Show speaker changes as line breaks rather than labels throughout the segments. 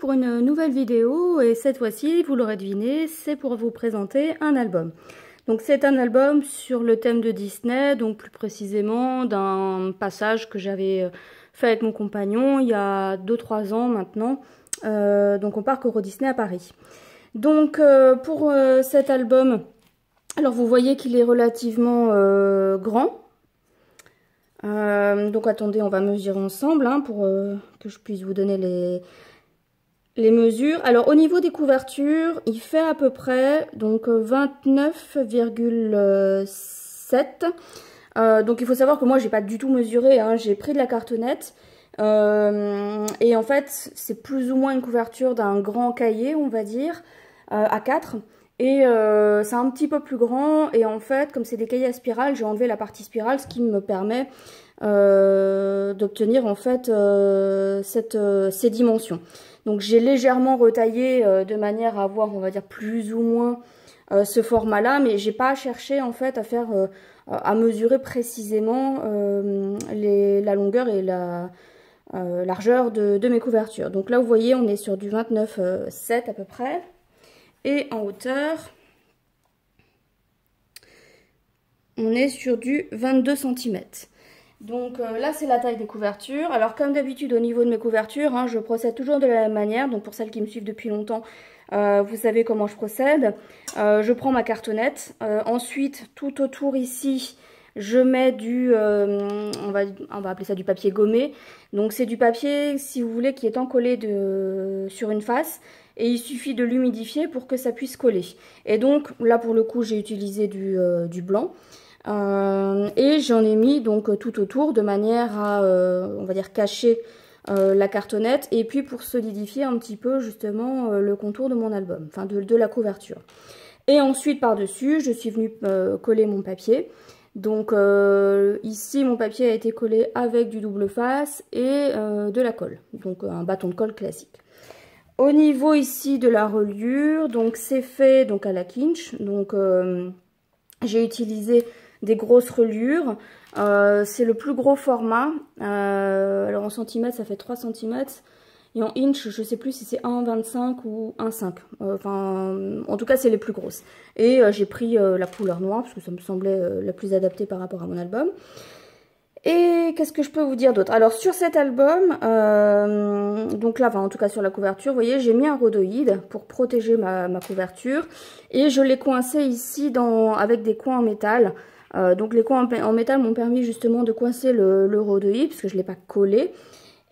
pour une nouvelle vidéo et cette fois-ci, vous l'aurez deviné, c'est pour vous présenter un album. Donc c'est un album sur le thème de Disney, donc plus précisément d'un passage que j'avais fait avec mon compagnon il y a 2-3 ans maintenant, donc au parc Euro Disney à Paris. Donc pour cet album, alors vous voyez qu'il est relativement grand. Donc attendez, on va mesurer ensemble pour que je puisse vous donner les mesures. Alors au niveau des couvertures, il fait à peu près donc 29,7. Donc il faut savoir que moi j'ai pas du tout mesuré, j'ai pris de la cartonnette. Et en fait c'est plus ou moins une couverture d'un grand cahier, on va dire, A4. Et c'est un petit peu plus grand et en fait comme c'est des cahiers à spirale, j'ai enlevé la partie spirale, ce qui me permet d'obtenir en fait ces dimensions. Donc j'ai légèrement retaillé de manière à avoir, on va dire, plus ou moins ce format là, mais j'ai pas cherché en fait à mesurer précisément la longueur et la largeur de mes couvertures. Donc là vous voyez on est sur du 29,7 à peu près. Et en hauteur, on est sur du 22 cm. Donc là, c'est la taille des couvertures. Alors comme d'habitude, au niveau de mes couvertures, je procède toujours de la même manière. Donc pour celles qui me suivent depuis longtemps, vous savez comment je procède. Je prends ma cartonnette. Ensuite, tout autour ici, je mets du, on va appeler ça du papier gommé. Donc c'est du papier, si vous voulez, qui est encollé sur une face. Et il suffit de l'humidifier pour que ça puisse coller. Et donc là pour le coup j'ai utilisé du blanc. Et j'en ai mis donc tout autour de manière à, on va dire, cacher la cartonnette. Et puis pour solidifier un petit peu justement le contour de mon album, enfin de la couverture. Et ensuite par-dessus je suis venue coller mon papier. Donc ici mon papier a été collé avec du double face et de la colle. Donc un bâton de colle classique. Au niveau ici de la reliure, donc c'est fait donc à la Kinch. Donc j'ai utilisé des grosses reliures. C'est le plus gros format. Alors en centimètres ça fait 3 cm. Et en inch je sais plus si c'est 1,25 ou 1,5. Enfin en tout cas c'est les plus grosses. Et j'ai pris la couleur noire parce que ça me semblait la plus adaptée par rapport à mon album. Et qu'est-ce que je peux vous dire d'autre? Alors sur cet album, donc là, en tout cas sur la couverture, vous voyez, j'ai mis un rhodoïde pour protéger ma couverture. Et je l'ai coincé ici avec des coins en métal. Donc les coins en métal m'ont permis justement de coincer le rhodoïde, parce que je ne l'ai pas collé.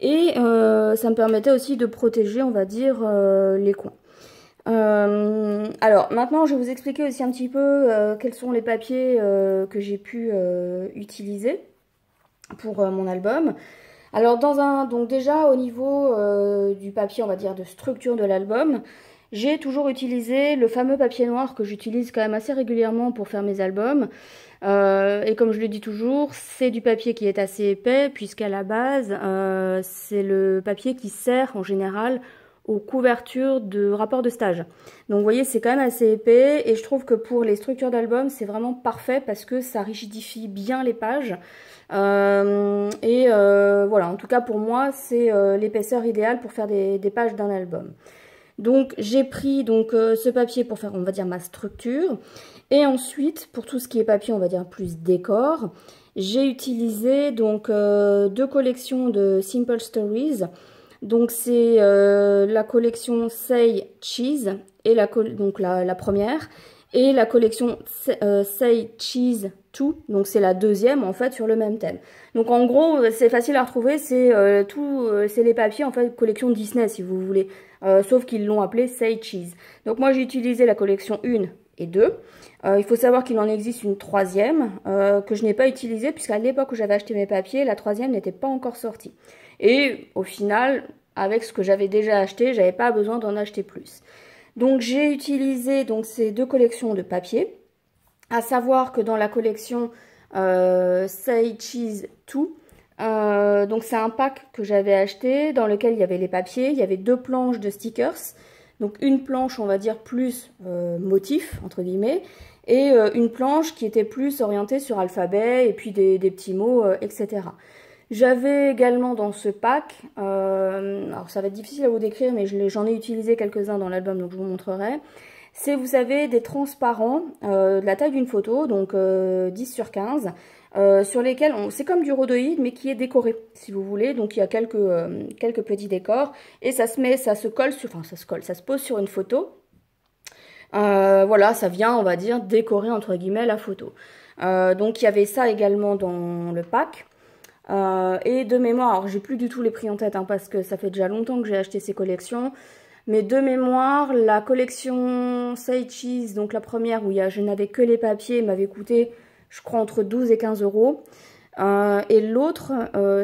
Et ça me permettait aussi de protéger, on va dire, les coins. Alors maintenant je vais vous expliquer aussi un petit peu quels sont les papiers que j'ai pu utiliser pour mon album. Alors donc déjà au niveau du papier, on va dire de structure de l'album, j'ai toujours utilisé le fameux papier noir que j'utilise quand même assez régulièrement pour faire mes albums. Et comme je le dis toujours, c'est du papier qui est assez épais puisqu'à la base c'est le papier qui sert en général aux couvertures de rapports de stage. Donc vous voyez c'est quand même assez épais et je trouve que pour les structures d'album c'est vraiment parfait parce que ça rigidifie bien les pages. Voilà, en tout cas pour moi c'est l'épaisseur idéale pour faire des pages d'un album. Donc j'ai pris ce papier pour faire, on va dire, ma structure. Et ensuite pour tout ce qui est papier, on va dire plus décor, j'ai utilisé donc 2 collections de Simple Stories. Donc c'est la collection Say Cheese et la première, et la collection Say Cheese 2, donc c'est la deuxième en fait sur le même thème. Donc en gros c'est facile à retrouver, c'est les papiers en fait collection Disney si vous voulez, sauf qu'ils l'ont appelé Say Cheese. Donc moi j'ai utilisé la collection 1 et 2. Il faut savoir qu'il en existe une troisième que je n'ai pas utilisée puisqu'à l'époque où j'avais acheté mes papiers, la troisième n'était pas encore sortie. Et au final, avec ce que j'avais déjà acheté, j'avais pas besoin d'en acheter plus. Donc j'ai utilisé ces 2 collections de papier. À savoir que dans la collection Say Cheese 2, donc c'est un pack que j'avais acheté dans lequel il y avait les papiers, il y avait 2 planches de stickers. Donc une planche on va dire plus motif entre guillemets et une planche qui était plus orientée sur alphabet et puis des petits mots, etc. J'avais également dans ce pack, alors ça va être difficile à vous décrire, mais j'en ai utilisé quelques-uns dans l'album, donc je vous montrerai. C'est, vous savez, des transparents de la taille d'une photo, donc 10 sur 15, sur lesquels, c'est comme du rhodoïde, mais qui est décoré, si vous voulez. Donc il y a quelques petits décors, et ça se colle, ça se pose sur une photo. Voilà, ça vient, on va dire, décorer, entre guillemets, la photo. Donc il y avait ça également dans le pack. Et de mémoire, alors j'ai plus du tout les prix en tête, hein, parce que ça fait déjà longtemps que j'ai acheté ces collections. Mais de mémoire, la collection Say Cheese, donc la première où je n'avais que les papiers, m'avait coûté, je crois, entre 12 et 15 euros. Et l'autre,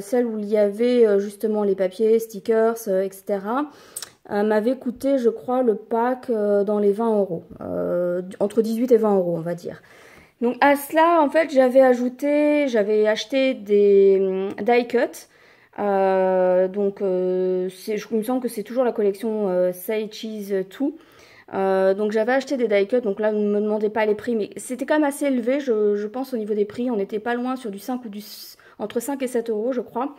celle où il y avait justement les papiers, stickers, etc., m'avait coûté, je crois, le pack dans les 20 euros. Entre 18 et 20 euros, on va dire. Donc à cela, en fait, j'avais acheté des die cut. Il me semble que c'est toujours la collection Say Cheese 2. Donc j'avais acheté des die cut, donc là, ne me demandez pas les prix, mais c'était quand même assez élevé, je pense, au niveau des prix. On n'était pas loin sur du 5 ou entre 5 et 7 euros, je crois.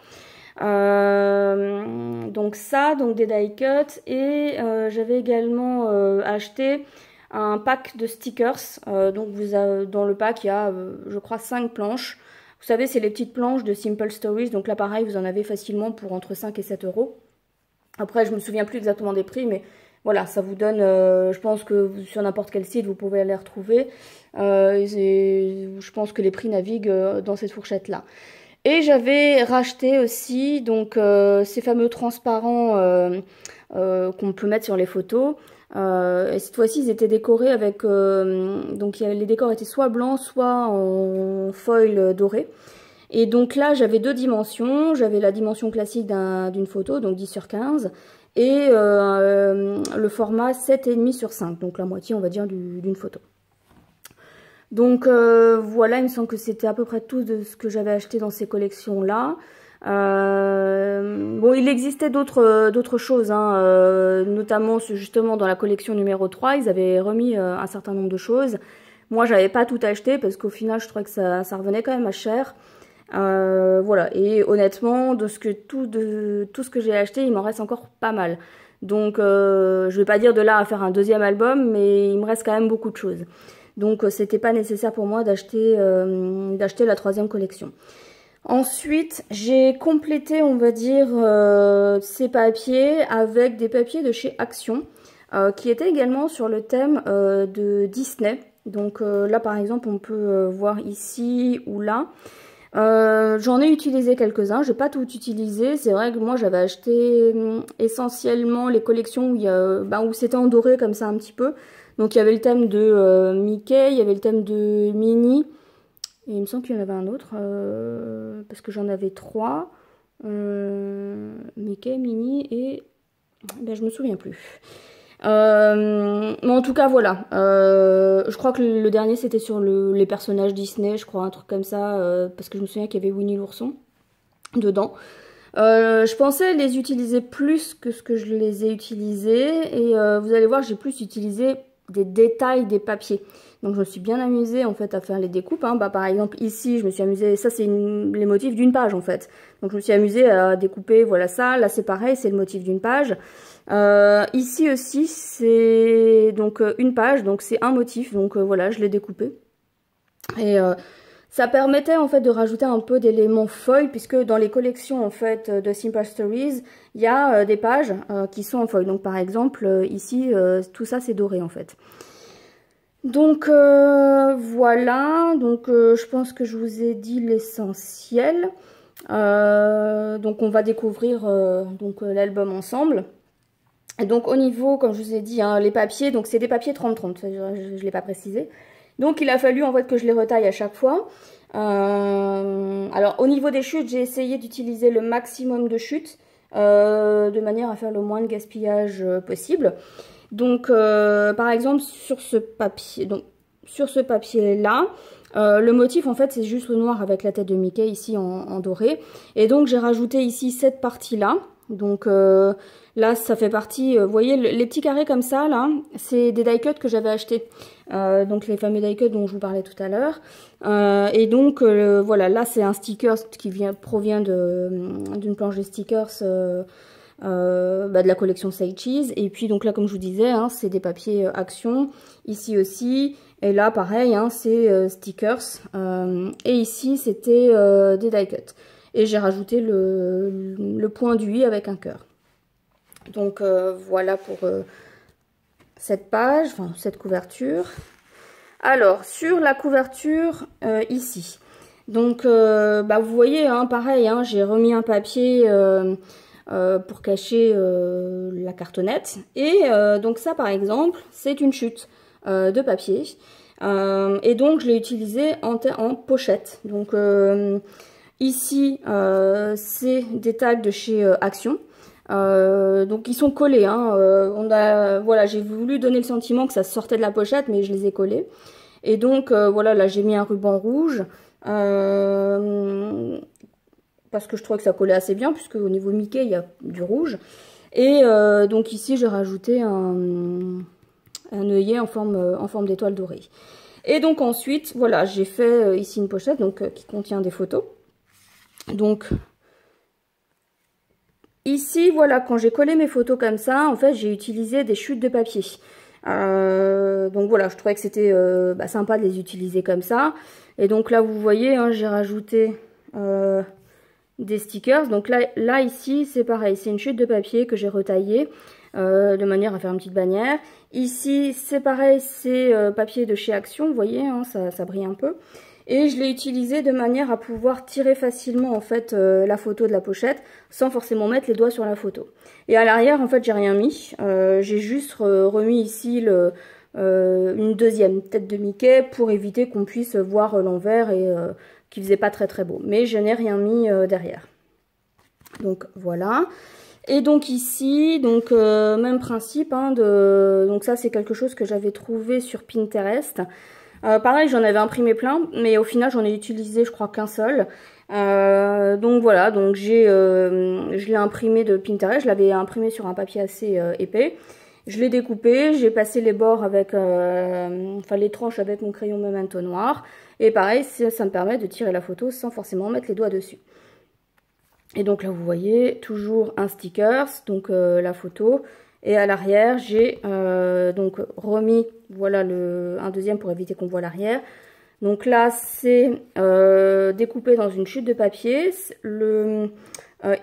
Donc ça, donc des die cut, et j'avais également acheté un pack de stickers. Donc dans le pack, il y a, je crois, 5 planches. Vous savez, c'est les petites planches de Simple Stories. Donc là, pareil, vous en avez facilement pour entre 5 et 7 euros. Après, je me souviens plus exactement des prix, mais voilà, ça vous donne, je pense que sur n'importe quel site, vous pouvez les retrouver. Je pense que les prix naviguent dans cette fourchette-là. Et j'avais racheté aussi donc ces fameux transparents qu'on peut mettre sur les photos. Et cette fois-ci, ils étaient décorés avec... donc les décors étaient soit blancs, soit en foil doré. Et donc là, j'avais deux dimensions. J'avais la dimension classique d'une photo, donc 10 sur 15. Et le format 7,5 sur 5. Donc la moitié, on va dire, d'une photo. Donc voilà, il me semble que c'était à peu près tout de ce que j'avais acheté dans ces collections-là. Bon, il existait d'autres choses, hein, notamment justement dans la collection numéro 3, ils avaient remis un certain nombre de choses. Moi, j'avais pas tout acheté parce qu'au final, je trouvais que ça revenait quand même à cher. Voilà, et honnêtement, tout ce que j'ai acheté, il m'en reste encore pas mal. Donc, je vais pas dire de là à faire un deuxième album, mais il me reste quand même beaucoup de choses. Donc, c'était pas nécessaire pour moi d'acheter la troisième collection. Ensuite, j'ai complété, on va dire, ces papiers avec des papiers de chez Action, qui étaient également sur le thème de Disney. Donc là, par exemple, on peut voir ici ou là. J'en ai utilisé quelques-uns, j'ai pas tout utilisé. C'est vrai que moi, j'avais acheté essentiellement les collections où c'était en doré comme ça un petit peu. Donc il y avait le thème de Mickey, il y avait le thème de Minnie. Et il me semble qu'il y en avait un autre, parce que j'en avais 3. Mickey, Minnie et... Ben, je me souviens plus. Mais en tout cas, voilà. Je crois que le dernier, c'était sur les personnages Disney, je crois, un truc comme ça, parce que je me souviens qu'il y avait Winnie l'ourson dedans. Je pensais les utiliser plus que ce que je les ai utilisés. Et vous allez voir, j'ai plus utilisé des détails des papiers. Donc je me suis bien amusée en fait à faire les découpes. Hein. Bah, par exemple ici je me suis amusée, ça c'est les motifs d'une page en fait. Donc je me suis amusée à découper, voilà ça. Là c'est pareil, c'est le motif d'une page. Ici aussi c'est donc une page, donc c'est un motif. Donc voilà, je l'ai découpé. Et ça permettait en fait de rajouter un peu d'éléments foil, puisque dans les collections en fait de Simple Stories, il y a des pages qui sont en foil. Donc par exemple ici tout ça c'est doré en fait. Donc voilà, donc je pense que je vous ai dit l'essentiel. Donc on va découvrir l'album ensemble. Et donc au niveau, comme je vous ai dit, hein, les papiers, donc c'est des papiers 30-30, je ne l'ai pas précisé. Donc il a fallu en fait que je les retaille à chaque fois. Alors au niveau des chutes, j'ai essayé d'utiliser le maximum de chutes, de manière à faire le moins de gaspillage possible. Donc par exemple sur ce papier, là, le motif en fait c'est juste le noir avec la tête de Mickey ici en doré. Et donc j'ai rajouté ici cette partie là, Donc là, ça fait partie, vous voyez, les petits carrés comme ça, là, c'est des die cuts que j'avais achetés. Donc les fameux die cuts dont je vous parlais tout à l'heure. Et donc, voilà, là, c'est un sticker qui provient d'une planche de stickers de la collection Say Cheese. Et puis, donc là, comme je vous disais, hein, c'est des papiers Action. Ici aussi. Et là, pareil, hein, c'est stickers. Et ici, c'était des die cuts. Et j'ai rajouté le point du i avec un cœur. Donc voilà pour cette page, enfin cette couverture. Alors sur la couverture ici, donc vous voyez, hein, pareil, hein, j'ai remis un papier pour cacher la cartonnette. Et donc ça par exemple, c'est une chute de papier. Et donc je l'ai utilisé en pochette. Donc ici, c'est des tags de chez Action. Donc ils sont collés, hein. Voilà, j'ai voulu donner le sentiment que ça sortait de la pochette, mais je les ai collés. Et donc voilà, là j'ai mis un ruban rouge parce que je trouvais que ça collait assez bien, puisque au niveau Mickey il y a du rouge. Et donc ici j'ai rajouté un œillet en forme d'étoile dorée. Et donc ensuite, voilà, j'ai fait ici une pochette donc qui contient des photos. Donc ici, voilà, quand j'ai collé mes photos comme ça, en fait, j'ai utilisé des chutes de papier. Donc voilà, je trouvais que c'était sympa de les utiliser comme ça. Et donc là, vous voyez, hein, j'ai rajouté des stickers. Donc là ici, c'est pareil, c'est une chute de papier que j'ai retaillée de manière à faire une petite bannière. Ici, c'est pareil, c'est papier de chez Action, vous voyez, hein, ça brille un peu. Et je l'ai utilisé de manière à pouvoir tirer facilement en fait la photo de la pochette sans forcément mettre les doigts sur la photo. Et à l'arrière en fait j'ai rien mis, j'ai juste remis ici une deuxième tête de Mickey pour éviter qu'on puisse voir l'envers et qui faisait pas très beau. Mais je n'ai rien mis derrière. Donc voilà. Et donc ici, donc même principe, hein, donc ça c'est quelque chose que j'avais trouvé sur Pinterest. Pareil, j'en avais imprimé plein, mais au final, j'en ai utilisé, je crois, qu'un seul. Donc voilà, donc je l'ai imprimé de Pinterest. Je l'avais imprimé sur un papier assez épais. Je l'ai découpé, j'ai passé les bords avec, les tranches avec mon crayon Memento noir. Et pareil, ça me permet de tirer la photo sans forcément mettre les doigts dessus. Et donc là, vous voyez, toujours un stickers, donc la photo. Et à l'arrière, j'ai donc remis, voilà, un deuxième pour éviter qu'on voit l'arrière. Donc là, c'est découpé dans une chute de papier.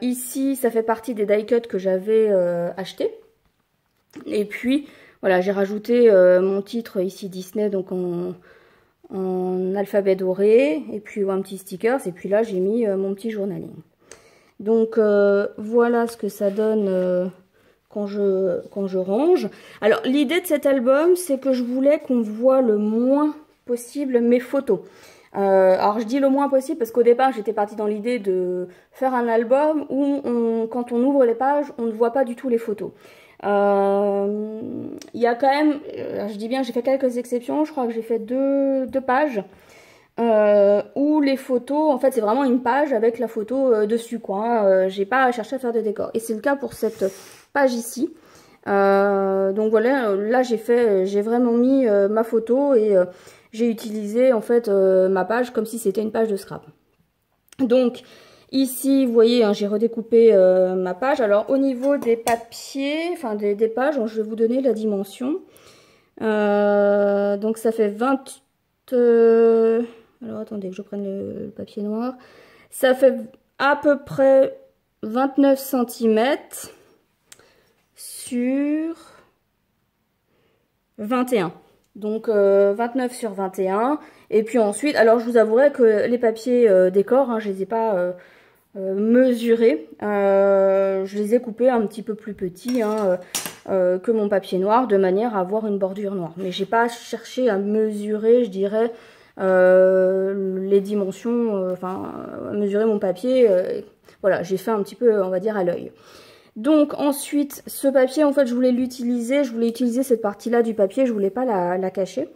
Ici, ça fait partie des die cuts que j'avais acheté. Et puis, voilà, j'ai rajouté mon titre ici Disney, donc en alphabet doré. Et puis un petit stickers. Et puis là, j'ai mis mon petit journaling. Donc voilà ce que ça donne quand je range. Alors l'idée de cet album, c'est que je voulais qu'on voit le moins possible mes photos. Alors je dis le moins possible parce qu'au départ j'étais partie dans l'idée de faire un album où quand on ouvre les pages, on ne voit pas du tout les photos. Il y a quand même, je dis bien j'ai fait quelques exceptions, je crois que j'ai fait deux pages. Où les photos, en fait c'est vraiment une page avec la photo dessus quoi, hein. J'ai pas cherché à faire de décor. Et c'est le cas pour cette page ici. Donc voilà, là j'ai vraiment mis ma photo et j'ai utilisé en fait ma page comme si c'était une page de scrap. Donc ici vous voyez, hein, j'ai redécoupé ma page. Alors au niveau des papiers, enfin des pages, je vais vous donner la dimension. Donc ça fait 20... alors attendez que je prenne le papier noir. Ça fait à peu près 29 cm sur 21. Donc 29 sur 21. Et puis ensuite, alors je vous avouerai que les papiers décor, hein, je les ai pas mesurés. Je les ai coupés un petit peu plus petits hein, que mon papier noir, de manière à avoir une bordure noire. Mais j'ai pas cherché à mesurer, je dirais, les dimensions, mesurer mon papier. Voilà, j'ai fait un petit peu, on va dire, à l'œil. Donc ensuite, ce papier, en fait, je voulais utiliser cette partie-là du papier, je voulais pas la cacher.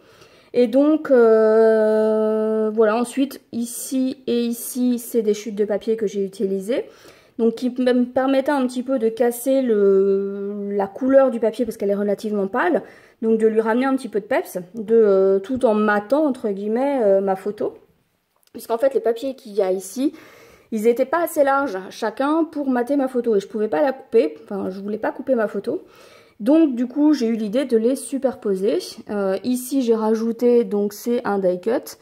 Et donc, voilà, ensuite, ici et ici, c'est des chutes de papier que j'ai utilisées. donc qui me permettait un petit peu de casser la couleur du papier parce qu'elle est relativement pâle, donc de lui ramener un petit peu de peps, tout en matant entre guillemets ma photo, puisqu'en fait les papiers qu'il y a ici, ils n'étaient pas assez larges chacun pour mater ma photo et je pouvais pas la couper, enfin je voulais pas couper ma photo. Donc du coup j'ai eu l'idée de les superposer. Ici j'ai rajouté, donc c'est un die cut,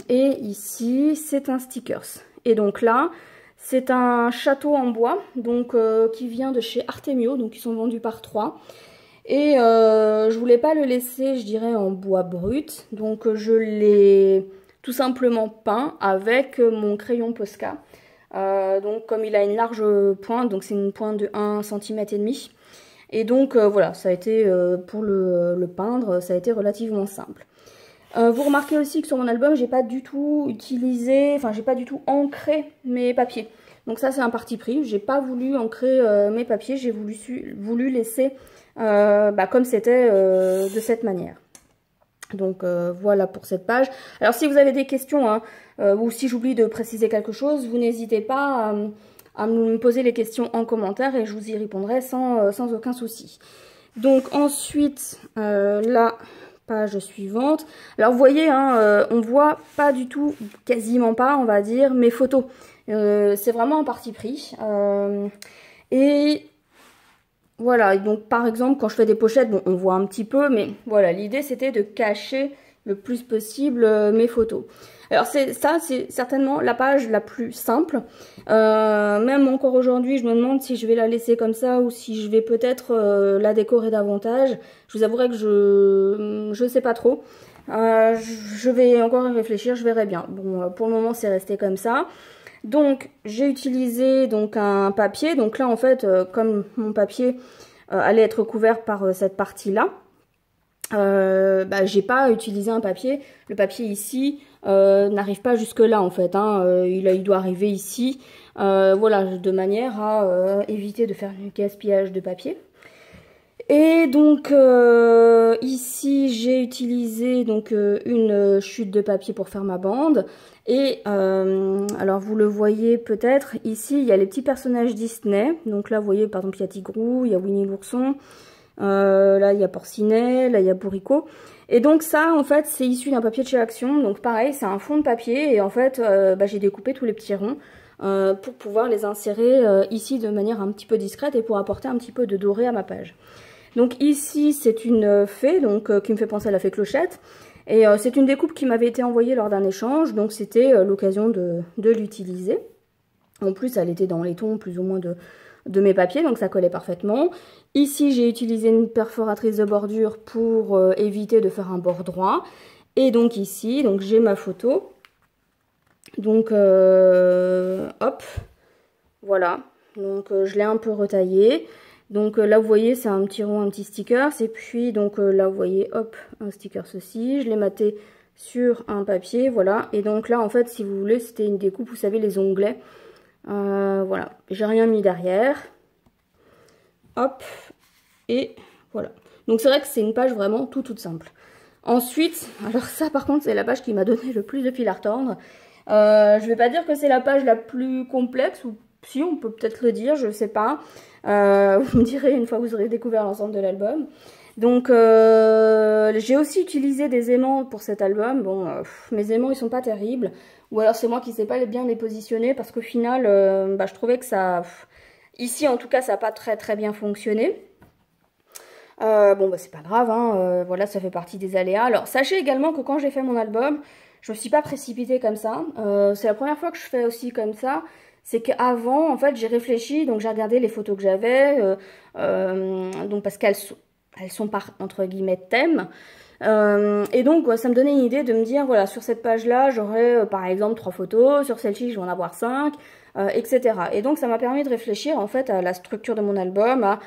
et ici c'est un stickers. Et donc là c'est un château en bois, donc qui vient de chez Artemio, donc ils sont vendus par 3. Et je voulais pas le laisser, je dirais, en bois brut, donc je l'ai tout simplement peint avec mon crayon Posca. Donc comme il a une large pointe, donc c'est une pointe de 1,5 cm. Et donc voilà, ça a été, pour le peindre, ça a été relativement simple. Vous remarquez aussi que sur mon album, j'ai pas du tout utilisé, enfin j'ai pas du tout ancré mes papiers. Donc ça c'est un parti pris, j'ai pas voulu ancrer mes papiers, j'ai voulu laisser comme c'était de cette manière. Donc voilà pour cette page. Alors si vous avez des questions, hein, ou si j'oublie de préciser quelque chose, vous n'hésitez pas à me poser les questions en commentaire et je vous y répondrai sans aucun souci. Donc ensuite, la page suivante. Alors vous voyez, hein, on voit pas du tout, quasiment pas, on va dire, mes photos. C'est vraiment un parti pris. Et voilà, donc par exemple, quand je fais des pochettes, bon, on voit un petit peu, mais voilà, l'idée c'était de cacher le plus possible mes photos. Alors c'est certainement la page la plus simple. Même encore aujourd'hui, je me demande si je vais la laisser comme ça ou si je vais peut-être la décorer davantage. Je vous avouerai que je sais pas trop. Je vais encore y réfléchir, je verrai bien. Bon, pour le moment, c'est resté comme ça. Donc j'ai utilisé donc un papier. Donc là, en fait, comme mon papier allait être couvert par cette partie-là, j'ai pas utilisé un papier. Le papier ici n'arrive pas jusque là en fait, hein. Il doit arriver ici, voilà, de manière à éviter de faire du gaspillage de papier. Et donc ici j'ai utilisé donc une chute de papier pour faire ma bande. Et alors vous le voyez peut-être, ici il y a les petits personnages Disney. Donc là vous voyez par exemple il y a Tigrou, il y a Winnie l'ourson. Là il y a Porcinet, là il y a Bourricot. Et donc ça en fait c'est issu d'un papier de chez Action. Donc pareil c'est un fond de papier et en fait j'ai découpé tous les petits ronds pour pouvoir les insérer ici de manière un petit peu discrète et pour apporter un petit peu de doré à ma page. Donc ici c'est une fée donc qui me fait penser à la fée Clochette. Et c'est une découpe qui m'avait été envoyée lors d'un échange, donc c'était l'occasion de l'utiliser. En plus elle était dans les tons plus ou moins de mes papiers, donc ça collait parfaitement. Ici, j'ai utilisé une perforatrice de bordure pour éviter de faire un bord droit. Et donc ici, donc j'ai ma photo. Donc, hop, voilà. Donc, je l'ai un peu retaillée. Donc là, vous voyez, c'est un petit rond, un petit sticker. Et puis, donc là, vous voyez, hop, un sticker ceci. Je l'ai maté sur un papier, voilà. Et donc là, en fait, si vous voulez, c'était une découpe, vous savez, les onglets. Voilà, j'ai rien mis derrière. Hop, et voilà. Donc c'est vrai que c'est une page vraiment toute simple. Ensuite, alors ça par contre c'est la page qui m'a donné le plus de fil à retordre. Je vais pas dire que c'est la page la plus complexe, ou si on peut peut-être le dire, je sais pas. Vous me direz une fois que vous aurez découvert l'ensemble de l'album. Donc j'ai aussi utilisé des aimants pour cet album. Bon, mes aimants ils sont pas terribles. Ou alors c'est moi qui sais pas bien les positionner parce qu'au final, je trouvais que ça... Ici en tout cas ça n'a pas très bien fonctionné. C'est pas grave, hein, voilà, ça fait partie des aléas. Alors sachez également que quand j'ai fait mon album, je me suis pas précipitée comme ça. C'est la première fois que je fais aussi comme ça. C'est qu'avant, en fait, j'ai réfléchi, donc j'ai regardé les photos que j'avais, donc parce qu'elles sont par, entre guillemets, thème. Et donc, ça me donnait une idée de me dire, voilà, sur cette page-là, j'aurai par exemple 3 photos, sur celle-ci, je vais en avoir 5, etc. Et donc, ça m'a permis de réfléchir, en fait, à la structure de mon album, à,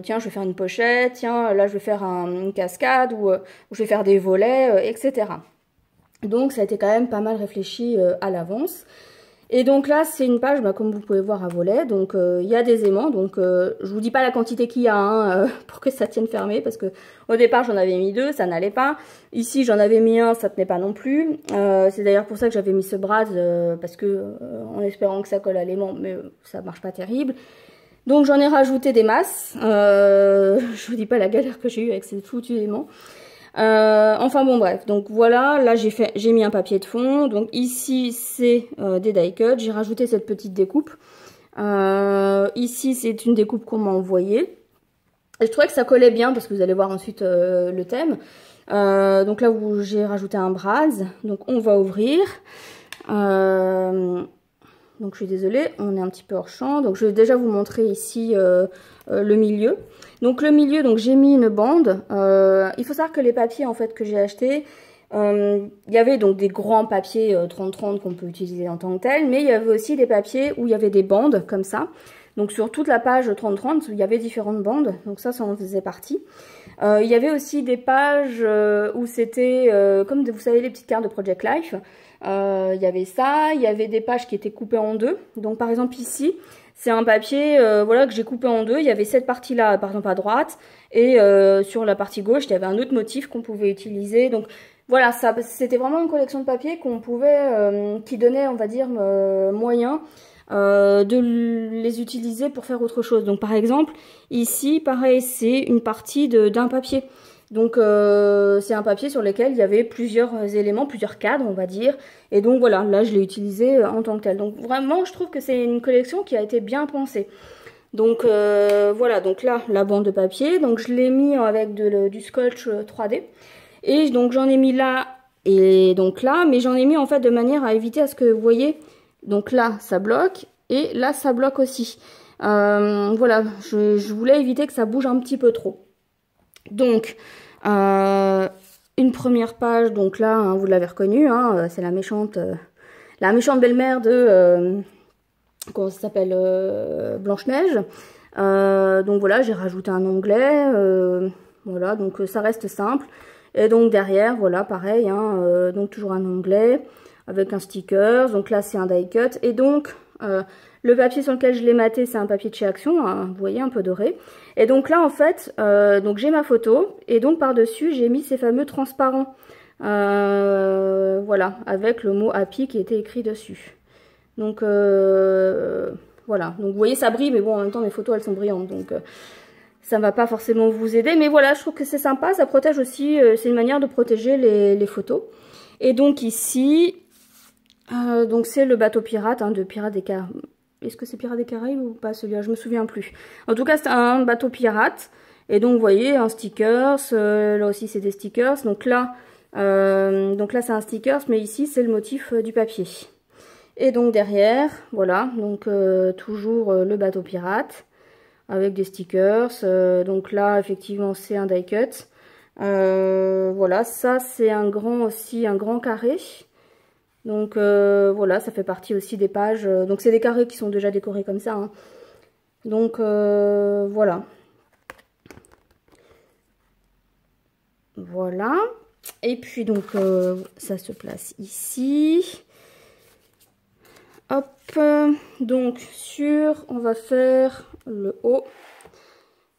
tiens, je vais faire une pochette, tiens, là, je vais faire une cascade, ou je vais faire des volets, etc. Donc, ça a été quand même pas mal réfléchi à l'avance. Et donc là, c'est une page, comme vous pouvez voir, à volet. Donc il y a des aimants. Donc je vous dis pas la quantité qu'il y a hein, pour que ça tienne fermé. Parce que au départ, j'en avais mis 2, ça n'allait pas. Ici, j'en avais mis 1, ça tenait pas non plus. C'est d'ailleurs pour ça que j'avais mis ce bras, parce que en espérant que ça colle à l'aimant, mais ça marche pas terrible. Donc j'en ai rajouté des masses. Je vous dis pas la galère que j'ai eue avec ces foutus aimants. Enfin bon bref, donc voilà, là j'ai mis un papier de fond, donc ici c'est des die cuts, j'ai rajouté cette petite découpe, ici c'est une découpe qu'on m'a envoyée, et je trouvais que ça collait bien parce que vous allez voir ensuite le thème, donc là où j'ai rajouté un brase, donc on va ouvrir, donc je suis désolée, on est un petit peu hors champ, donc je vais déjà vous montrer ici le milieu. Donc le milieu, donc j'ai mis une bande. Il faut savoir que les papiers en fait que j'ai achetés, il y avait donc des grands papiers 30-30 qu'on peut utiliser en tant que tel, mais il y avait aussi des papiers où il y avait des bandes comme ça. Donc sur toute la page 30-30, il y avait différentes bandes, donc ça en faisait partie. Il y avait aussi des pages où c'était, comme vous savez les petites cartes de Project Life, il y avait ça, il y avait des pages qui étaient coupées en deux. Donc par exemple ici, c'est un papier voilà, que j'ai coupé en deux. Il y avait cette partie-là, par exemple, à droite. Et sur la partie gauche, il y avait un autre motif qu'on pouvait utiliser. Donc voilà, c'était vraiment une collection de papiers qu'on pouvait, qui donnait, on va dire, moyen de les utiliser pour faire autre chose. Donc par exemple, ici, pareil, c'est une partie d'un papier. Donc c'est un papier sur lequel il y avait plusieurs éléments, plusieurs cadres on va dire. Et donc voilà, là je l'ai utilisé en tant que tel. Donc vraiment je trouve que c'est une collection qui a été bien pensée. Donc voilà, donc là la bande de papier, donc je l'ai mis avec du scotch 3D. Et donc j'en ai mis là et donc là, mais j'en ai mis en fait de manière à éviter à ce que vous voyez, donc là ça bloque et là ça bloque aussi. Voilà, je voulais éviter que ça bouge un petit peu trop. Donc une première page, donc là hein, vous l'avez reconnu, hein, c'est la méchante belle-mère de comment ça s'appelle, Blanche-Neige. Donc voilà, j'ai rajouté un onglet, voilà, donc ça reste simple. Et donc derrière, voilà, pareil, hein, donc toujours un onglet avec un sticker. Donc là c'est un die cut et donc le papier sur lequel je l'ai maté, c'est un papier de chez Action, hein, vous voyez, un peu doré. Et donc là, en fait, donc j'ai ma photo, et donc par-dessus, j'ai mis ces fameux transparents. Voilà, avec le mot Happy qui était écrit dessus. Donc, voilà. Donc, vous voyez, ça brille, mais bon, en même temps, mes photos, elles sont brillantes, donc ça ne va pas forcément vous aider. Mais voilà, je trouve que c'est sympa, ça protège aussi, c'est une manière de protéger les photos. Et donc ici, donc c'est le bateau pirate, hein, de Pirates des Caraïbes. Est-ce que c'est Pirates des Caraïbes ou pas celui-là? Je me souviens plus. En tout cas, c'est un bateau pirate. Et donc, vous voyez, un stickers. Là aussi, c'est des stickers. Donc là c'est un stickers, mais ici, c'est le motif du papier. Et donc, derrière, voilà. Donc, toujours le bateau pirate avec des stickers. Donc là, effectivement, c'est un die cut. Voilà, ça, c'est un grand carré. Donc voilà, ça fait partie aussi des pages. Donc c'est des carrés qui sont déjà décorés comme ça. Hein. Donc voilà. Voilà. Et puis donc ça se place ici. Hop. Donc on va faire le haut.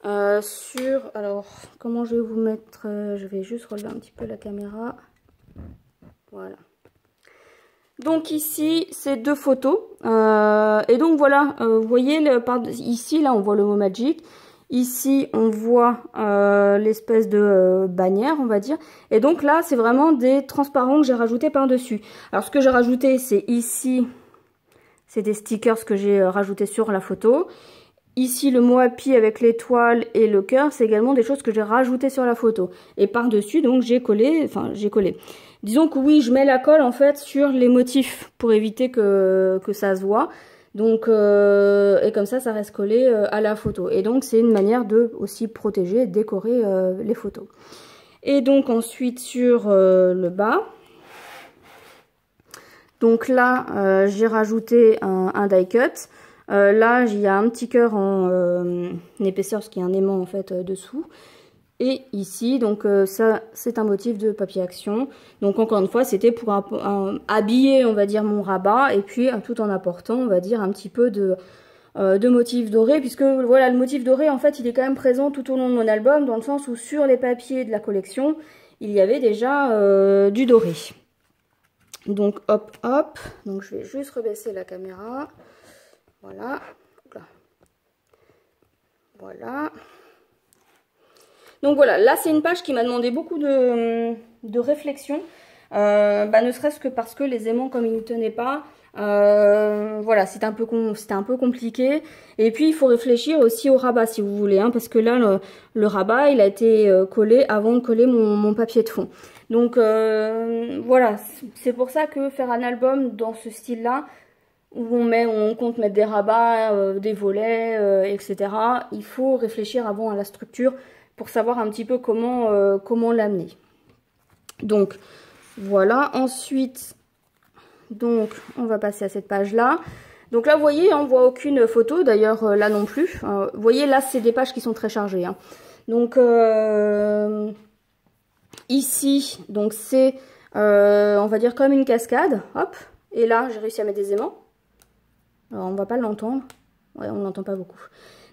Alors comment je vais vous mettre, je vais juste relever un petit peu la caméra. Voilà. Donc ici, c'est 2 photos. Et donc voilà, vous voyez, ici, là, on voit le mot Magic. Ici, on voit l'espèce de bannière, on va dire. Et donc là, c'est vraiment des transparents que j'ai rajoutés par-dessus. Alors, ce que j'ai rajouté, c'est ici, c'est des stickers que j'ai rajoutés sur la photo. Ici, le mot Happy avec l'étoile et le cœur, c'est également des choses que j'ai rajoutées sur la photo. Et par-dessus, donc, j'ai collé. Disons que oui, je mets la colle en fait sur les motifs pour éviter que ça se voit. Donc, et comme ça reste collé à la photo. Et donc, c'est une manière de aussi protéger, décorer les photos. Et donc, ensuite, sur le bas. Donc là, j'ai rajouté un die cut. Là, il y a un petit cœur en épaisseur, parce qu'il y a un aimant en fait dessous. Et ici, donc ça, c'est un motif de papier action. Donc encore une fois, c'était pour habiller, on va dire, mon rabat. Et puis, tout en apportant, on va dire, un petit peu de motif doré. Puisque, voilà, le motif doré, en fait, il est quand même présent tout au long de mon album. Dans le sens où sur les papiers de la collection, il y avait déjà du doré. Donc, hop, hop. Donc, je vais juste rebaisser la caméra. Voilà. Voilà. Donc voilà, là c'est une page qui m'a demandé beaucoup de réflexion, ne serait-ce que parce que les aimants comme ils ne tenaient pas, voilà, c'était un peu compliqué. Et puis il faut réfléchir aussi au rabat si vous voulez, hein, parce que là le rabat il a été collé avant de coller mon papier de fond. Donc voilà, c'est pour ça que faire un album dans ce style-là, où on compte mettre des rabats, des volets, etc. Il faut réfléchir avant à la structure pour savoir un petit peu comment l'amener. Donc voilà, ensuite donc on va passer à cette page là. Donc là vous voyez, on voit aucune photo, d'ailleurs là non plus. Vous voyez là c'est des pages qui sont très chargées, hein. Donc ici donc c'est on va dire comme une cascade, hop, et là j'ai réussi à mettre des aimants. Alors on va pas l'entendre, ouais, on n'entend pas beaucoup.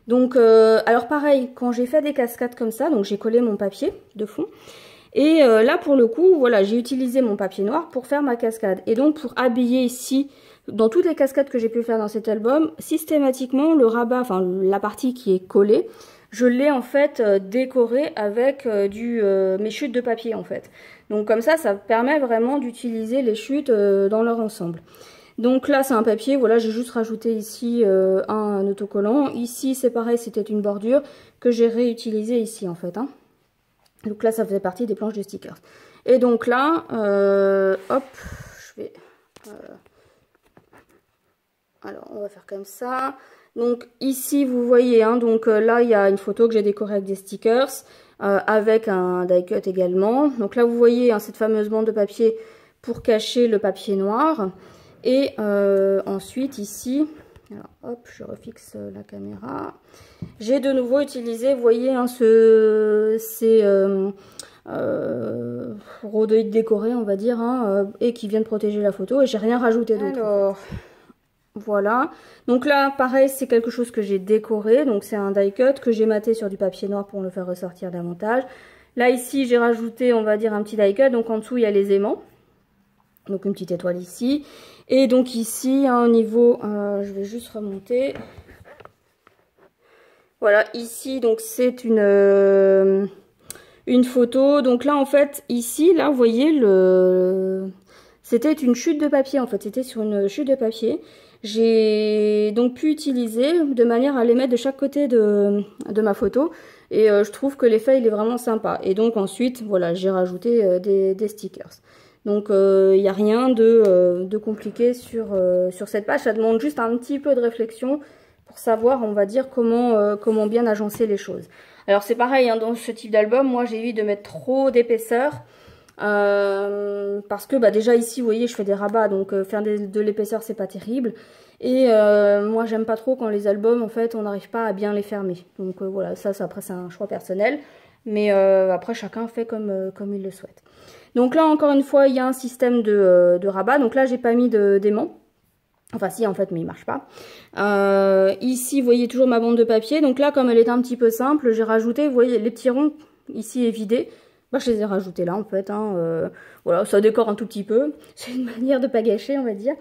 Donc, alors pareil, quand j'ai fait des cascades comme ça, donc j'ai collé mon papier de fond. Et là, pour le coup, voilà, j'ai utilisé mon papier noir pour faire ma cascade. Et donc, pour habiller ici, dans toutes les cascades que j'ai pu faire dans cet album, systématiquement, le rabat, enfin, la partie qui est collée, je l'ai en fait décorée avec mes chutes de papier, en fait. Donc, comme ça permet vraiment d'utiliser les chutes dans leur ensemble. Donc là c'est un papier, voilà, j'ai juste rajouté ici un autocollant. Ici c'est pareil, c'était une bordure que j'ai réutilisée ici en fait, hein. Donc là ça faisait partie des planches de stickers. Et donc là, hop, je vais... alors on va faire comme ça. Donc ici vous voyez, hein, donc là il y a une photo que j'ai décorée avec des stickers, avec un die cut également. Donc là vous voyez, hein, cette fameuse bande de papier pour cacher le papier noir. Et ensuite ici, alors hop, je refixe la caméra. J'ai de nouveau utilisé, vous voyez, hein, ces rhodoïdes décorés, on va dire, hein, et qui viennent protéger la photo. Et j'ai rien rajouté d'autre. Alors, voilà. Donc là, pareil, c'est quelque chose que j'ai décoré. Donc c'est un die cut que j'ai maté sur du papier noir pour le faire ressortir davantage. Là, ici, j'ai rajouté, on va dire, un petit die cut. Donc en dessous, il y a les aimants. Donc une petite étoile ici. Et donc ici, hein, au niveau, je vais juste remonter. Voilà, ici, donc c'est une photo. Donc là, en fait, ici, là, vous voyez, c'était une chute de papier, en fait. C'était sur une chute de papier. J'ai donc pu utiliser de manière à les mettre de chaque côté de ma photo. Et je trouve que l'effet, il est vraiment sympa. Et donc ensuite, voilà, j'ai rajouté des stickers. Donc il n'y a rien de compliqué sur cette page. Ça demande juste un petit peu de réflexion pour savoir, on va dire, comment bien agencer les choses. Alors c'est pareil, hein, dans ce type d'album, moi j'ai évité de mettre trop d'épaisseur. Parce que déjà ici, vous voyez, je fais des rabats, donc faire de l'épaisseur, c'est pas terrible. Et moi j'aime pas trop quand les albums, en fait, on n'arrive pas à bien les fermer. Donc voilà, ça après c'est un choix personnel. Mais après chacun fait comme il le souhaite. Donc là encore une fois il y a un système de rabat. Donc là j'ai pas mis d'aimant. Enfin si en fait, mais il marche pas. Ici vous voyez toujours ma bande de papier. Donc là comme elle est un petit peu simple, j'ai rajouté, vous voyez les petits ronds ici est vidé. Je les ai rajoutés là en fait, hein. Voilà, ça décore un tout petit peu. C'est une manière de pas gâcher, on va dire.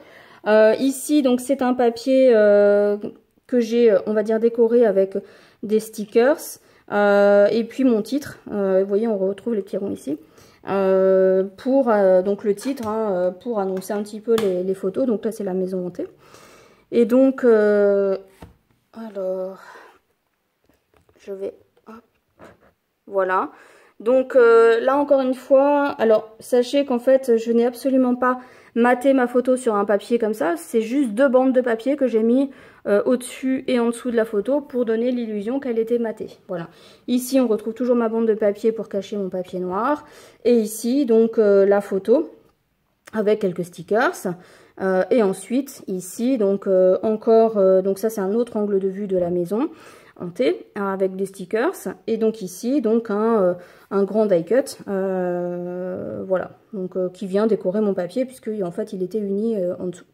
Ici donc c'est un papier que j'ai, on va dire, décoré avec des stickers. Et puis mon titre, vous voyez on retrouve les petits ronds ici. Pour donc le titre, hein, pour annoncer un petit peu les photos. Donc là c'est la maison hantée. Et donc alors je vais hop, voilà. Donc là encore une fois, alors sachez qu'en fait je n'ai absolument pas maté ma photo sur un papier comme ça. C'est juste deux bandes de papier que j'ai mis au-dessus et en dessous de la photo pour donner l'illusion qu'elle était matée. Voilà. Ici on retrouve toujours ma bande de papier pour cacher mon papier noir. Et ici donc la photo avec quelques stickers. Et ensuite ici donc encore, donc ça c'est un autre angle de vue de la maison. en T avec des stickers. Et donc ici, donc un grand die cut, voilà, donc qui vient décorer mon papier puisque en fait il était uni en dessous.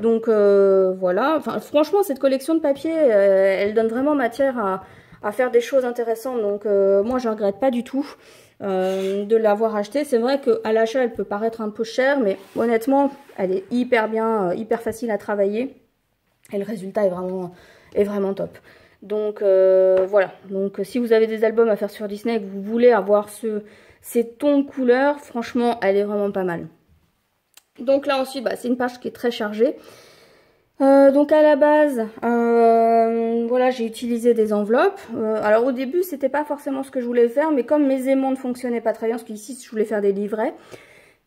Donc voilà, enfin, franchement cette collection de papier, elle donne vraiment matière à faire des choses intéressantes. Donc moi je regrette pas du tout de l'avoir acheté. C'est vrai qu'à l'achat elle peut paraître un peu chère, mais honnêtement elle est hyper bien, hyper facile à travailler et le résultat est vraiment top. Donc voilà, donc si vous avez des albums à faire sur Disney et que vous voulez avoir ces tons de couleurs, franchement elle est vraiment pas mal. Donc là ensuite, c'est une page qui est très chargée. Donc à la base, voilà, j'ai utilisé des enveloppes. Alors au début, c'était pas forcément ce que je voulais faire, mais comme mes aimants ne fonctionnaient pas très bien, parce qu'ici je voulais faire des livrets,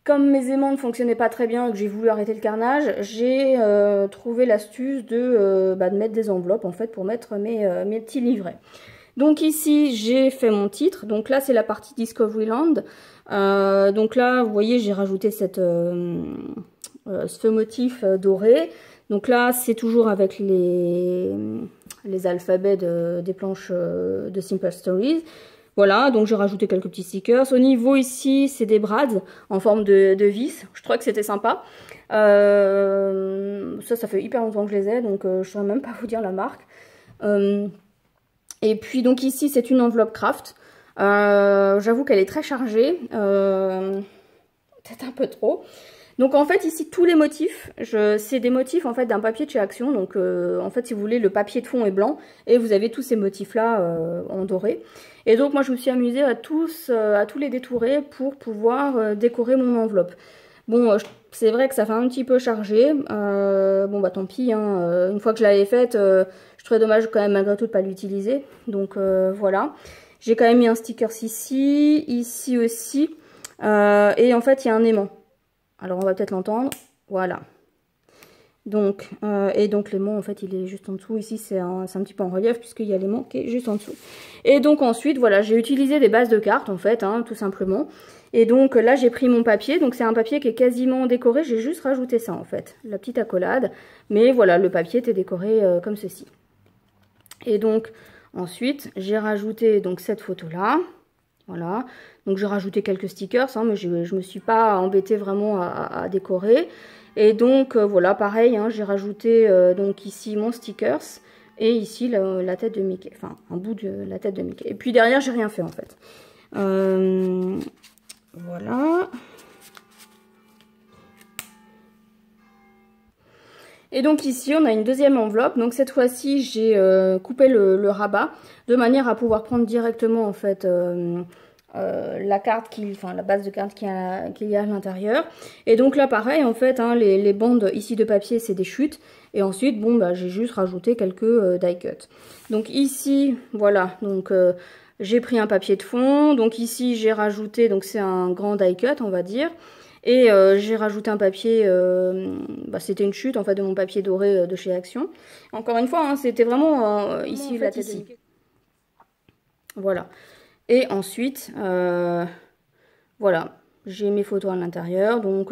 comme mes aimants ne fonctionnaient pas très bien et que j'ai voulu arrêter le carnage, j'ai trouvé l'astuce de mettre des enveloppes en fait pour mettre mes petits livrets. Donc ici, j'ai fait mon titre. Donc là, c'est la partie Discoveryland. Donc là, vous voyez, j'ai rajouté ce motif doré. Donc là, c'est toujours avec les alphabets des planches de Simple Stories. Voilà, donc j'ai rajouté quelques petits stickers. Au niveau ici, c'est des brads en forme de vis. Je trouvais que c'était sympa. Ça fait hyper longtemps que je les ai, donc je ne saurais même pas vous dire la marque. Et puis donc ici c'est une enveloppe craft. J'avoue qu'elle est très chargée, peut-être un peu trop. Donc en fait ici tous les motifs, c'est des motifs en fait d'un papier de chez Action. Donc en fait si vous voulez le papier de fond est blanc et vous avez tous ces motifs là en doré. Et donc moi je me suis amusée à tous les détourer pour pouvoir décorer mon enveloppe. Bon c'est vrai que ça fait un petit peu chargé, bon tant pis, hein, une fois que je l'avais faite, je trouvais dommage quand même malgré tout de pas l'utiliser. Donc voilà, j'ai quand même mis un sticker ici aussi, et en fait il y a un aimant. Alors on va peut-être l'entendre, voilà. Donc, donc l'aimant en fait il est juste en dessous, ici c'est un petit peu en relief puisqu'il y a l'aimant qui est juste en dessous. Et donc ensuite voilà, j'ai utilisé des bases de cartes en fait, hein, tout simplement. Et donc là j'ai pris mon papier, donc c'est un papier qui est quasiment décoré, j'ai juste rajouté ça en fait, la petite accolade. Mais voilà, le papier était décoré comme ceci. Et donc ensuite j'ai rajouté donc cette photo là, voilà. Donc j'ai rajouté quelques stickers, hein, mais je me suis pas embêtée vraiment à décorer. Et donc voilà, pareil, hein, j'ai rajouté donc ici mon stickers et ici la tête de Mickey, enfin un bout de la tête de Mickey. Et puis derrière j'ai rien fait en fait. Voilà. Et donc ici on a une deuxième enveloppe. Donc cette fois-ci j'ai coupé le rabat de manière à pouvoir prendre directement en fait la carte la base de carte qu'il y a à l'intérieur. Et donc là pareil en fait, hein, les bandes ici de papier c'est des chutes. Et ensuite bon j'ai juste rajouté quelques die cut. Donc ici voilà, donc j'ai pris un papier de fond. Donc ici j'ai rajouté, donc c'est un grand die cut on va dire. Et j'ai rajouté un papier, c'était une chute en fait de mon papier doré de chez Action. Encore une fois, hein, c'était vraiment ici la tête ici. Voilà. Et ensuite, voilà, j'ai mes photos à l'intérieur. Donc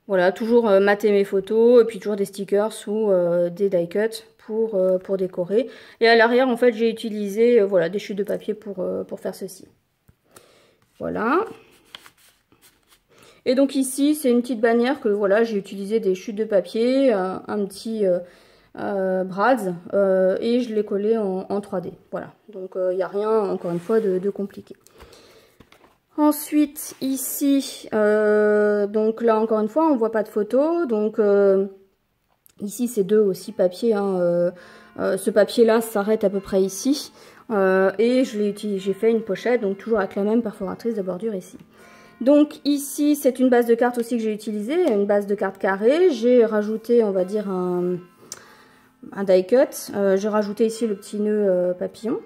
voilà, toujours mater mes photos et puis toujours des stickers ou des die cuts pour décorer. Et à l'arrière, en fait, j'ai utilisé voilà, des chutes de papier pour faire ceci. Voilà. Et donc ici, c'est une petite bannière que voilà, j'ai utilisé des chutes de papier, un petit brads, et je l'ai collé en 3D. Voilà, donc il n'y a rien, encore une fois, de compliqué. Ensuite, ici, donc là, encore une fois, on ne voit pas de photo. Donc ici, c'est deux aussi papiers. Hein, ce papier-là s'arrête à peu près ici. Et j'ai fait une pochette, donc toujours avec la même perforatrice de bordure ici. Donc ici, c'est une base de cartes aussi que j'ai utilisée, une base de cartes carrée. J'ai rajouté, on va dire, un die cut. J'ai rajouté ici le petit nœud papillon.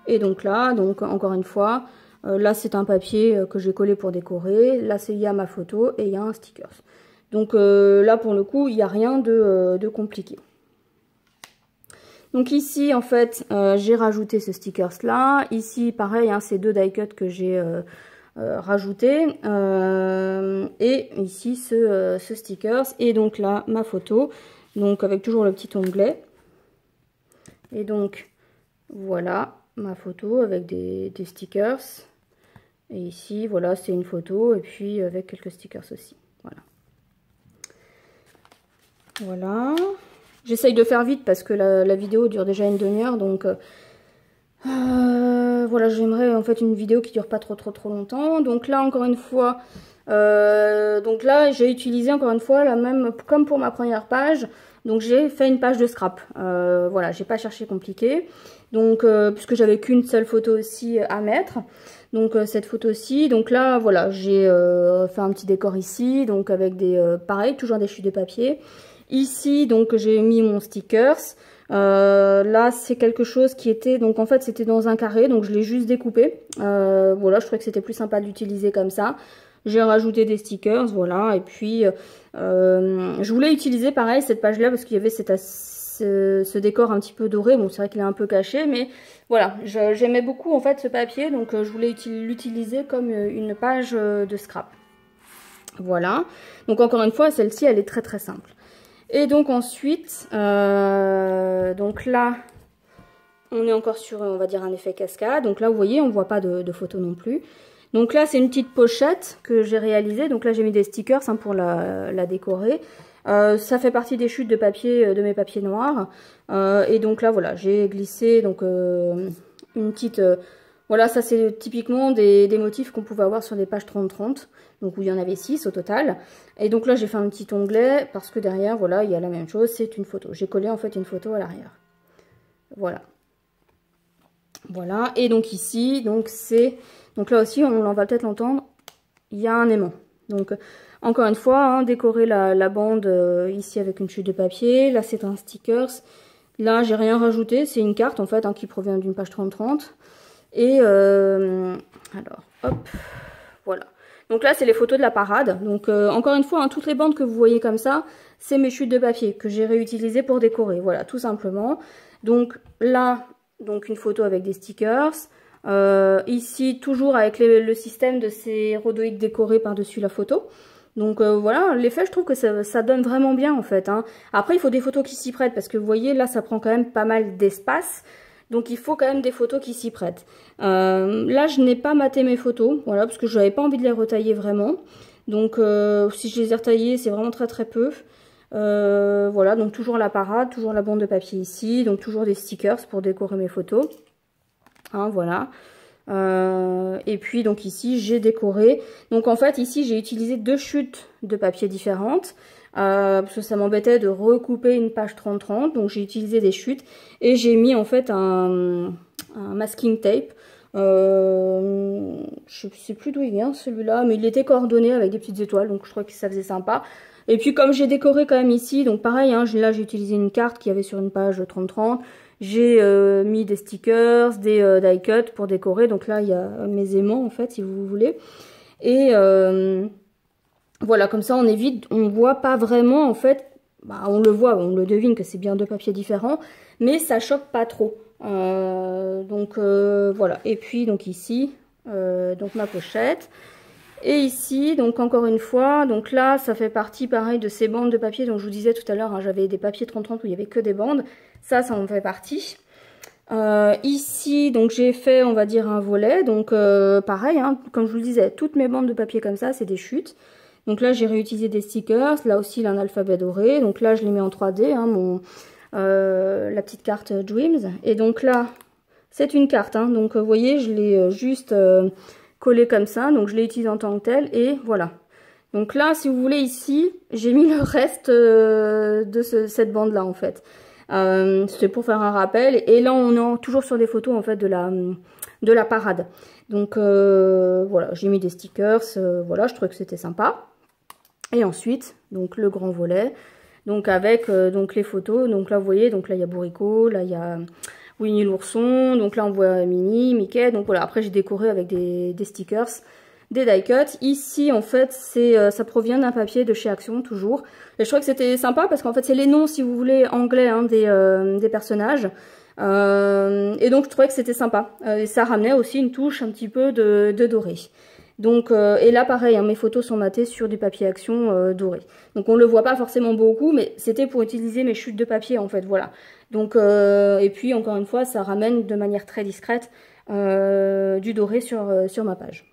Et donc là, donc encore une fois, là c'est un papier que j'ai collé pour décorer. Là, il y a ma photo et il y a un sticker. Donc là, pour le coup, il n'y a rien de compliqué. Donc ici, en fait, j'ai rajouté ce sticker là. Ici, pareil, hein, c'est deux die cuts que j'ai rajouté, et ici ce stickers, et donc là ma photo, donc avec toujours le petit onglet. Et donc Voilà ma photo avec des stickers. Et ici, voilà, c'est une photo et puis avec quelques stickers aussi. Voilà. Voilà. J'essaye de faire vite parce que la vidéo dure déjà une demi-heure. Donc, voilà, j'aimerais en fait une vidéo qui dure pas trop longtemps. Donc là, encore une fois, donc là, j'ai utilisé encore une fois la même, comme pour ma première page. Donc j'ai fait une page de scrap. Voilà, j'ai pas cherché compliqué. Donc, puisque j'avais qu'une seule photo aussi à mettre. Donc cette photo-ci, donc là voilà, j'ai fait un petit décor ici, donc avec des, pareil, toujours des chutes de papier. Ici donc j'ai mis mon stickers, là c'est quelque chose qui était, donc en fait c'était dans un carré, donc je l'ai juste découpé. Voilà, je trouvais que c'était plus sympa de l'utiliser comme ça. J'ai rajouté des stickers, voilà, et puis je voulais utiliser pareil cette page-là parce qu'il y avait ce décor un petit peu doré. Bon, c'est vrai qu'il est un peu caché, mais voilà, j'aimais beaucoup en fait ce papier, donc je voulais l'utiliser comme une page de scrap. Voilà, donc encore une fois, celle-ci, elle est très simple. Et donc ensuite, donc là, on est encore sur, on va dire, un effet cascade. Donc là, vous voyez, on voit pas de photo non plus. Donc là, c'est une petite pochette que j'ai réalisée. Donc là, j'ai mis des stickers hein, pour la décorer. Ça fait partie des chutes de papier, de mes papiers noirs. Et donc là, voilà, j'ai glissé donc une petite... voilà, ça c'est typiquement des motifs qu'on pouvait avoir sur des pages 30-30. Donc où il y en avait 6 au total. Et donc là, j'ai fait un petit onglet parce que derrière, voilà, il y a la même chose, c'est une photo. J'ai collé en fait une photo à l'arrière. Voilà. Voilà, et donc ici, donc c'est... Donc là aussi, on va peut-être l'entendre, il y a un aimant. Donc, encore une fois, hein, décorer la bande ici avec une chute de papier. Là, c'est un stickers. Là, j'ai rien rajouté. C'est une carte, en fait, hein, qui provient d'une page 30-30. Et, alors, hop, voilà. Donc là, c'est les photos de la parade. Donc, encore une fois, hein, toutes les bandes que vous voyez comme ça, c'est mes chutes de papier que j'ai réutilisées pour décorer. Voilà, tout simplement. Donc là, donc une photo avec des stickers. Ici, toujours avec le système de ces rhodoïdes décorés par-dessus la photo. Donc voilà, l'effet, je trouve que ça donne vraiment bien en fait. Hein. Après, il faut des photos qui s'y prêtent parce que vous voyez, là, ça prend quand même pas mal d'espace. Donc il faut quand même des photos qui s'y prêtent. Là, je n'ai pas maté mes photos, voilà, parce que je n'avais pas envie de les retailler vraiment. Donc si je les ai retaillées, c'est vraiment très peu. Voilà, donc toujours la parade, toujours la bande de papier ici, donc toujours des stickers pour décorer mes photos. Hein, voilà. Et puis donc ici j'ai décoré. Donc en fait ici j'ai utilisé 2 chutes de papier différentes. Parce que ça m'embêtait de recouper une page 30-30. Donc j'ai utilisé des chutes. Et j'ai mis en fait un masking tape. Je sais plus d'où il vient celui-là. Mais il était coordonné avec des petites étoiles. Donc je trouvais que ça faisait sympa. Et puis comme j'ai décoré quand même ici. Donc pareil, hein, là j'ai utilisé une carte qu'il y avait sur une page 30-30. J'ai mis des stickers, des die cuts pour décorer. Donc là, il y a mes aimants, en fait, si vous voulez. Et voilà, comme ça, on évite, on voit pas vraiment, en fait, bah, on le voit, on le devine que c'est bien 2 papiers différents, mais ça choque pas trop. Donc voilà. Et puis, donc ici, donc ma pochette. Et ici, donc encore une fois, donc là, ça fait partie pareil de ces bandes de papier dont je vous disais tout à l'heure, hein, j'avais des papiers 30-30 où il n'y avait que des bandes. Ça en fait partie. Ici, donc j'ai fait, on va dire, un volet. Donc pareil, hein, comme je vous le disais, toutes mes bandes de papier comme ça, c'est des chutes. Donc là, j'ai réutilisé des stickers. Là aussi, il a un alphabet doré. Donc là, je les mets en 3D, hein, la petite carte Dreams. Et donc là, c'est une carte. Hein, donc vous voyez, je l'ai juste... collé comme ça, donc je l'ai utilisé en tant que tel et voilà. Donc là, si vous voulez, ici, j'ai mis le reste de cette bande là en fait. C'est pour faire un rappel et là on est toujours sur des photos en fait de la parade. Donc voilà, j'ai mis des stickers, voilà, je trouvais que c'était sympa. Et ensuite, donc le grand volet, donc avec donc les photos. Donc là vous voyez, donc là il y a Bourrico, là il y a Winnie l'ourson, donc là on voit Minnie, Mickey, donc voilà, après j'ai décoré avec des stickers, des die cuts. Ici en fait ça provient d'un papier de chez Action toujours, et je trouvais que c'était sympa parce qu'en fait c'est les noms si vous voulez anglais hein, des personnages, et donc je trouvais que c'était sympa, et ça ramenait aussi une touche un petit peu de doré. Donc, et là pareil, hein, mes photos sont matées sur du papier action doré. Donc on ne le voit pas forcément beaucoup, mais c'était pour utiliser mes chutes de papier en fait, voilà. Donc, et puis encore une fois, ça ramène de manière très discrète du doré sur ma page.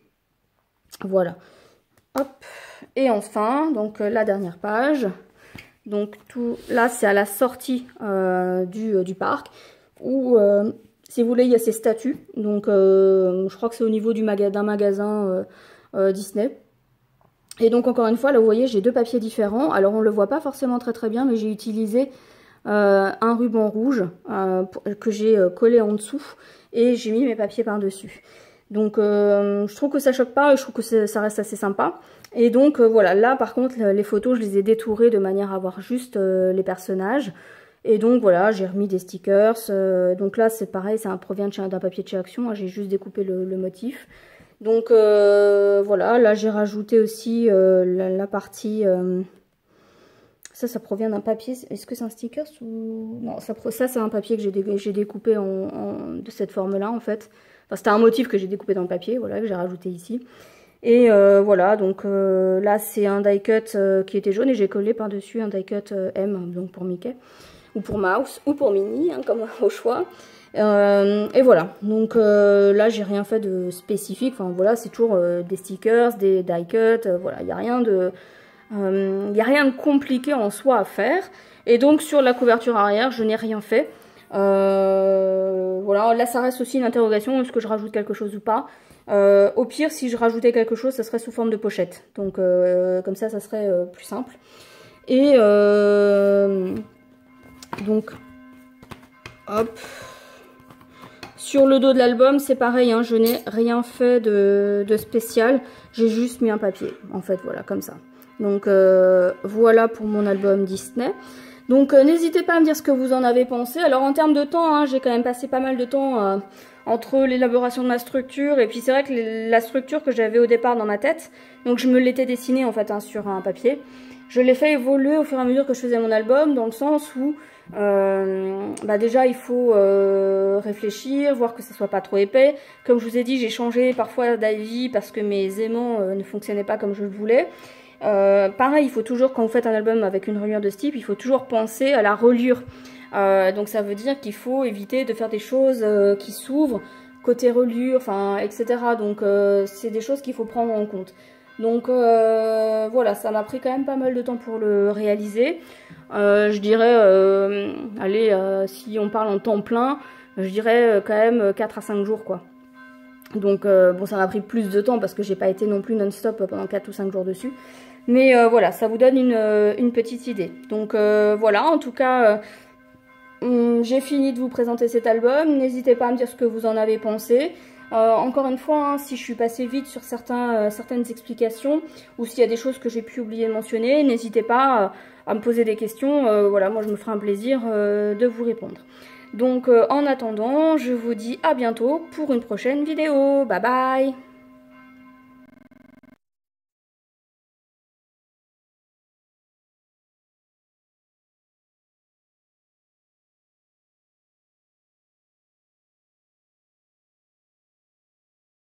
Voilà. Hop. Et enfin, donc la dernière page. Donc tout là, c'est à la sortie du parc où... si vous voulez, il y a ces statues. Donc, je crois que c'est au niveau d'un magasin Disney. Et donc, encore une fois, là, vous voyez, j'ai deux papiers différents. Alors, on ne le voit pas forcément très bien, mais j'ai utilisé un ruban rouge que j'ai collé en dessous. Et j'ai mis mes papiers par-dessus. Donc, je trouve que ça choque pas et je trouve que ça reste assez sympa. Et donc, voilà, là, par contre, les photos, je les ai détourées de manière à voir juste les personnages. Et donc voilà, j'ai remis des stickers. Donc là, c'est pareil, ça provient d'un papier de chez Action. Hein, j'ai juste découpé le motif. Donc voilà, là j'ai rajouté aussi la partie... ça provient d'un papier. Est-ce que c'est un stickers ou... Non, ça c'est un papier que j'ai découpé de cette forme-là en fait. Enfin, c'était un motif que j'ai découpé dans le papier, voilà, que j'ai rajouté ici. Et voilà, donc là c'est un die cut qui était jaune et j'ai collé par-dessus un die cut M, donc pour Mickey. Ou pour Mouse, ou pour Minnie, hein, comme au choix. Et voilà, donc là j'ai rien fait de spécifique, enfin voilà, c'est toujours des stickers, des die cuts, voilà, il n'y a rien de compliqué en soi à faire. Et donc sur la couverture arrière, je n'ai rien fait. Voilà, là ça reste aussi une interrogation, est-ce que je rajoute quelque chose ou pas. Au pire, si je rajoutais quelque chose, ça serait sous forme de pochette, donc comme ça serait plus simple. Et donc, hop. Sur le dos de l'album, c'est pareil, hein, je n'ai rien fait de spécial. J'ai juste mis un papier, en fait, voilà, comme ça. Donc, voilà pour mon album Disney. Donc, n'hésitez pas à me dire ce que vous en avez pensé. Alors, en termes de temps, hein, j'ai quand même passé pas mal de temps entre l'élaboration de ma structure. Et puis, c'est vrai que la structure que j'avais au départ dans ma tête, donc je me l'étais dessinée, en fait, hein, sur un papier. Je l'ai fait évoluer au fur et à mesure que je faisais mon album, dans le sens où déjà il faut réfléchir, voir que ça soit pas trop épais. Comme je vous ai dit, j'ai changé parfois d'avis parce que mes aimants ne fonctionnaient pas comme je le voulais. Pareil, il faut toujours, quand vous faites un album avec une reliure de ce type, il faut toujours penser à la reliure. Donc ça veut dire qu'il faut éviter de faire des choses qui s'ouvrent côté reliure, enfin etc. Donc c'est des choses qu'il faut prendre en compte. Donc voilà, ça m'a pris quand même pas mal de temps pour le réaliser. Je dirais, allez, si on parle en temps plein, je dirais quand même 4 à 5 jours quoi. Donc bon, ça m'a pris plus de temps parce que j'ai pas été non plus non-stop pendant 4 ou 5 jours dessus. Mais voilà, ça vous donne une petite idée. Donc voilà, en tout cas, j'ai fini de vous présenter cet album. N'hésitez pas à me dire ce que vous en avez pensé. Encore une fois, hein, si je suis passée vite sur certaines explications ou s'il y a des choses que j'ai pu oublier de mentionner, n'hésitez pas à me poser des questions. Voilà, moi je me ferai un plaisir de vous répondre. Donc en attendant, je vous dis à bientôt pour une prochaine vidéo. Bye bye!